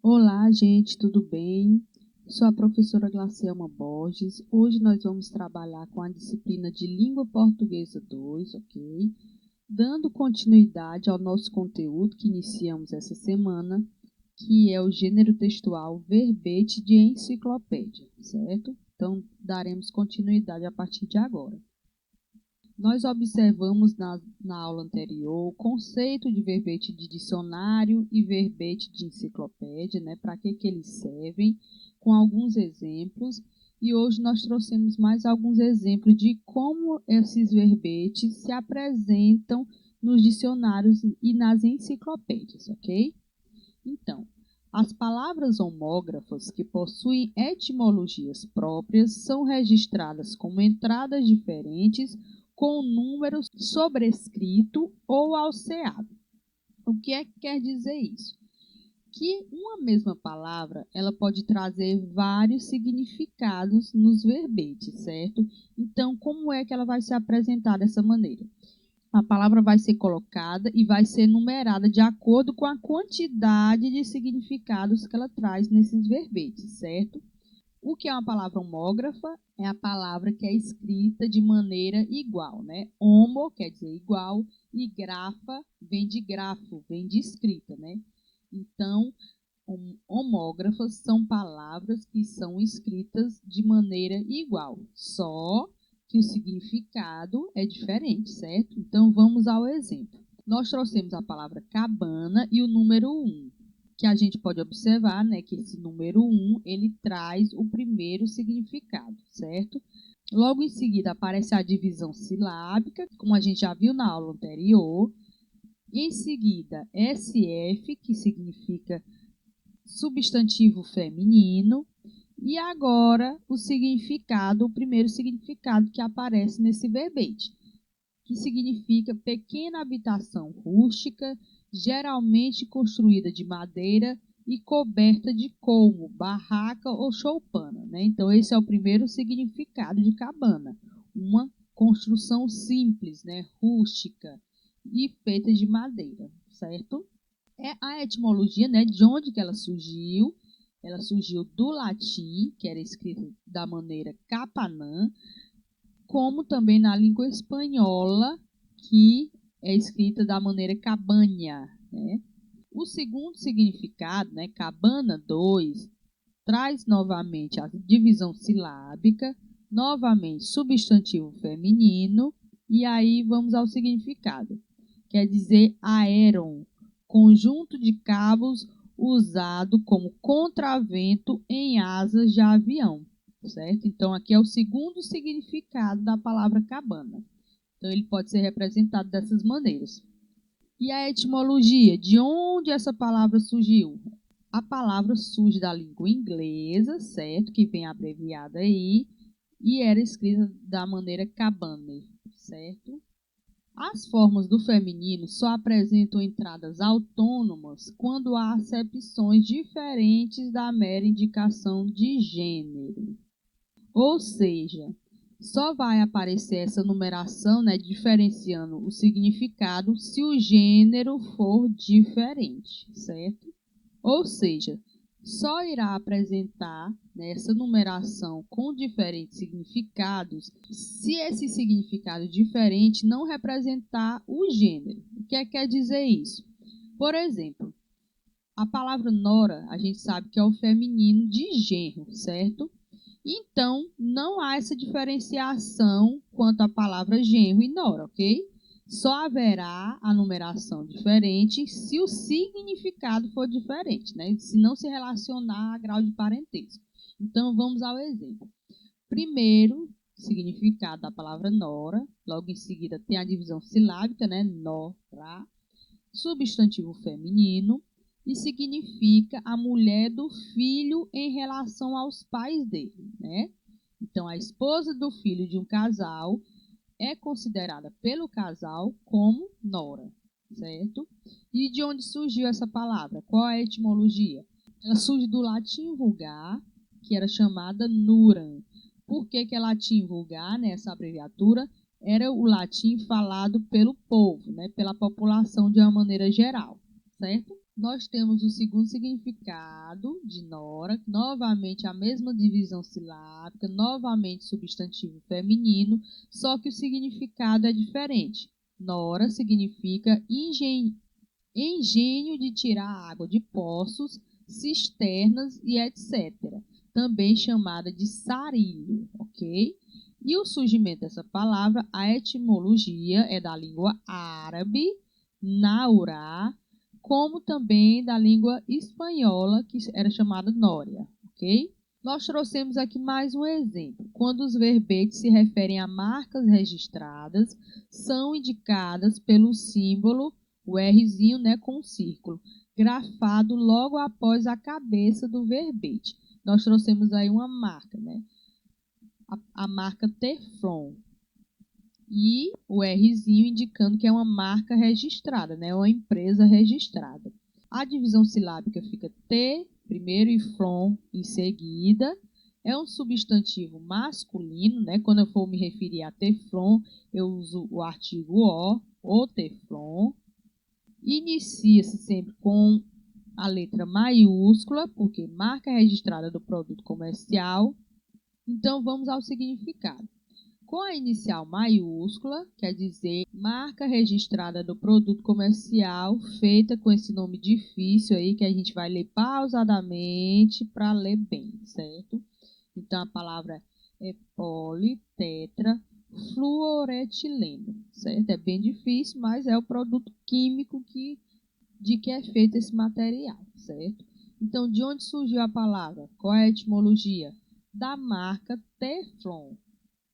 Olá, gente, tudo bem? Sou a professora Glacielma Borges. Hoje nós vamos trabalhar com a disciplina de Língua Portuguesa 2, ok? Dando continuidade ao nosso conteúdo que iniciamos essa semana, que é o gênero textual verbete de enciclopédia, certo? Então, daremos continuidade a partir de agora. Nós observamos na aula anterior o conceito de verbete de dicionário e verbete de enciclopédia, né? Para que eles servem, com alguns exemplos. E hoje nós trouxemos mais alguns exemplos de como esses verbetes se apresentam nos dicionários e nas enciclopédias, ok? Então, as palavras homógrafas que possuem etimologias próprias são registradas como entradas diferentes com número sobrescrito ou alceado. O que é que quer dizer isso? Que uma mesma palavra ela pode trazer vários significados nos verbetes, certo? Então, como é que ela vai se apresentar dessa maneira? A palavra vai ser colocada e vai ser numerada de acordo com a quantidade de significados que ela traz nesses verbetes, certo? O que é uma palavra homógrafa? É a palavra que é escrita de maneira igual, né? Homo quer dizer igual e grafa vem de grafo, vem de escrita, né? Então, homógrafas são palavras que são escritas de maneira igual, só que o significado é diferente, certo? Então, vamos ao exemplo. Nós trouxemos a palavra cabana e o número 1, que a gente pode observar, né, que esse número 1, ele traz o primeiro significado, certo? Logo em seguida aparece a divisão silábica, como a gente já viu na aula anterior. Em seguida, SF, que significa substantivo feminino. E agora o significado, o primeiro significado que aparece nesse verbete, que significa pequena habitação rústica, geralmente construída de madeira e coberta de colmo, barraca ou choupana, né? Então, esse é o primeiro significado de cabana, uma construção simples, né? Rústica e feita de madeira, certo? É a etimologia, né? De onde que ela surgiu? Ela surgiu do latim, que era escrito da maneira capanã, como também na língua espanhola, que é escrita da maneira cabanha, né? O segundo significado, né, cabana 2, traz novamente a divisão silábica, novamente substantivo feminino, e aí vamos ao significado. Quer dizer aeron, conjunto de cabos usado como contravento em asas de avião, certo? Então, aqui é o segundo significado da palavra cabana. Então, ele pode ser representado dessas maneiras. E a etimologia, de onde essa palavra surgiu? A palavra surge da língua inglesa, certo? Que vem abreviada aí, e era escrita da maneira cabane, certo? As formas do feminino só apresentam entradas autônomas quando há acepções diferentes da mera indicação de gênero. Ou seja, só vai aparecer essa numeração, né, diferenciando o significado se o gênero for diferente, certo? Ou seja, só irá apresentar, né, essa numeração com diferentes significados se esse significado diferente não representar o gênero. O que quer dizer isso? Por exemplo, a palavra nora, a gente sabe que é o feminino de genro, certo? Então, não há essa diferenciação quanto à palavra genro e nora, ok? Só haverá a numeração diferente se o significado for diferente, né? Se não se relacionar a grau de parentesco. Então, vamos ao exemplo. Primeiro, significado da palavra nora, logo em seguida tem a divisão silábica, né? Nora, substantivo feminino, e significa a mulher do filho em relação aos pais dele, né? Então, a esposa do filho de um casal é considerada pelo casal como nora, certo? E de onde surgiu essa palavra? Qual é a etimologia? Ela surge do latim vulgar, que era chamada nuram. Por que é latim vulgar, né, essa abreviatura? Era o latim falado pelo povo, né, pela população de uma maneira geral, certo? Nós temos o segundo significado de nora, novamente a mesma divisão silábica, novamente substantivo feminino, só que o significado é diferente. Nora significa engenho de tirar água de poços, cisternas e etc. Também chamada de sarilho, ok? E o surgimento dessa palavra, a etimologia é da língua árabe, naurá, como também da língua espanhola, que era chamada nória, ok? Nós trouxemos aqui mais um exemplo. Quando os verbetes se referem a marcas registradas, são indicadas pelo símbolo, o Rzinho, né, com um círculo, grafado logo após a cabeça do verbete. Nós trouxemos aí uma marca, né? A marca Teflon. E o Rzinho indicando que é uma marca registrada, né? Uma empresa registrada. A divisão silábica fica T primeiro e Flon em seguida. É um substantivo masculino, né? Quando eu for me referir a Teflon, eu uso o artigo o Teflon. Inicia-se sempre com a letra maiúscula, porque marca registrada do produto comercial. Então, vamos ao significado. Com a inicial maiúscula, quer dizer marca registrada do produto comercial, feita com esse nome difícil aí, que a gente vai ler pausadamente para ler bem, certo? Então, a palavra é politetrafluoretileno, certo? É bem difícil, mas é o produto químico de que é feito esse material, certo? Então, de onde surgiu a palavra? Qual é a etimologia? Da marca Teflon,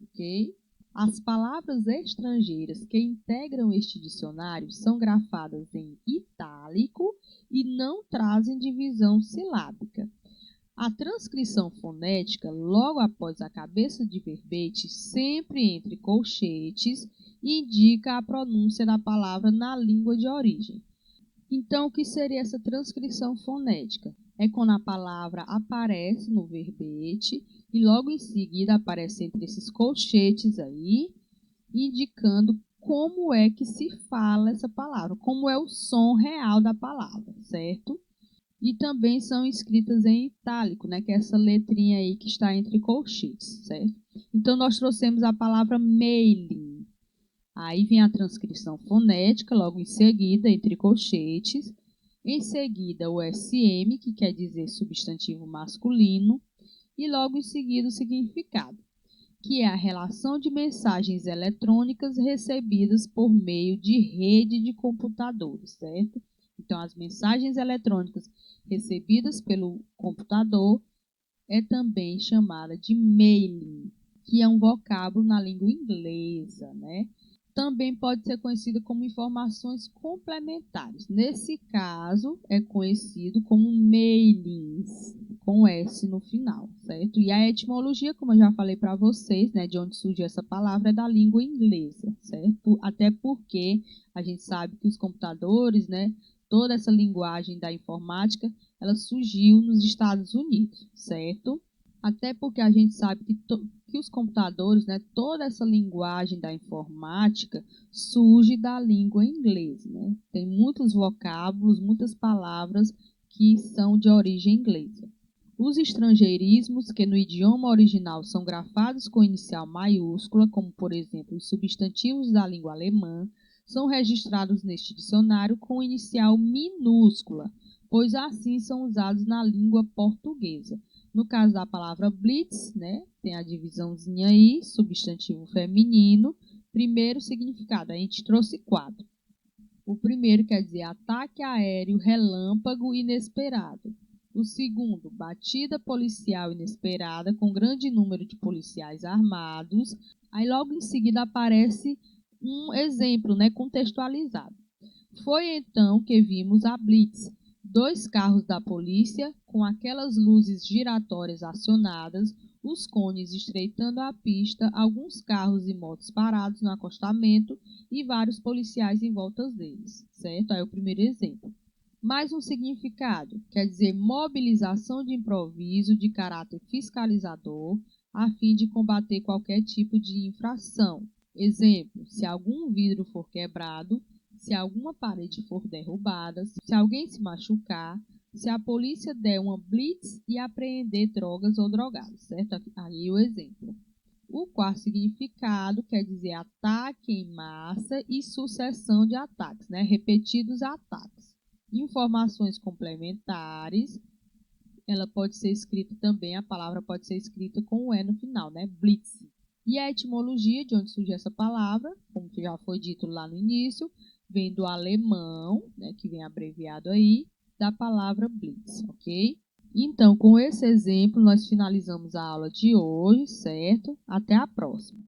ok? As palavras estrangeiras que integram este dicionário são grafadas em itálico e não trazem divisão silábica. A transcrição fonética, logo após a cabeça de verbete, sempre entre colchetes, indica a pronúncia da palavra na língua de origem. Então, o que seria essa transcrição fonética? É quando a palavra aparece no verbete e logo em seguida aparece entre esses colchetes aí, indicando como é que se fala essa palavra, como é o som real da palavra, certo? E também são escritas em itálico, né, que é essa letrinha aí que está entre colchetes, certo? Então, nós trouxemos a palavra mailing. Aí vem a transcrição fonética, logo em seguida, entre colchetes. Em seguida, o SM, que quer dizer substantivo masculino. E logo em seguida, o significado, que é a relação de mensagens eletrônicas recebidas por meio de rede de computadores, certo? Então, as mensagens eletrônicas recebidas pelo computador é também chamada de mailing, que é um vocábulo na língua inglesa, né? Também pode ser conhecida como informações complementares. Nesse caso, é conhecido como mailings, com S no final, certo? E a etimologia, como eu já falei para vocês, né, de onde surgiu essa palavra, é da língua inglesa, certo? Até porque a gente sabe que os computadores, né, toda essa linguagem da informática, ela surgiu nos Estados Unidos, certo? Até porque a gente sabe que os computadores, né, toda essa linguagem da informática surge da língua inglesa, né? Tem muitos vocábulos, muitas palavras que são de origem inglesa. Os estrangeirismos, que no idioma original são grafados com inicial maiúscula, como por exemplo os substantivos da língua alemã, são registrados neste dicionário com inicial minúscula, pois assim são usados na língua portuguesa. No caso da palavra blitz, né, tem a divisãozinha aí, substantivo feminino. Primeiro significado, a gente trouxe 4. O primeiro quer dizer ataque aéreo, relâmpago inesperado. O segundo, batida policial inesperada com grande número de policiais armados. Aí logo em seguida aparece um exemplo, né, contextualizado. Foi então que vimos a blitz, 2 carros da polícia com aquelas luzes giratórias acionadas, os cones estreitando a pista, alguns carros e motos parados no acostamento e vários policiais em volta deles, certo? Aí é o primeiro exemplo. Mais um significado, quer dizer mobilização de improviso de caráter fiscalizador a fim de combater qualquer tipo de infração. Exemplo, se algum vidro for quebrado, se alguma parede for derrubada, se alguém se machucar, se a polícia der uma blitz e apreender drogas ou drogados, certo? Aí o exemplo. O quarto significado quer dizer ataque em massa e sucessão de ataques, né? Repetidos ataques. Informações complementares, ela pode ser escrita também, a palavra pode ser escrita com o E no final, né? Blitz. E a etimologia de onde surge essa palavra, como já foi dito lá no início, vem do alemão, né, que vem abreviado aí, da palavra blitz, ok? Então, com esse exemplo, nós finalizamos a aula de hoje, certo? Até a próxima.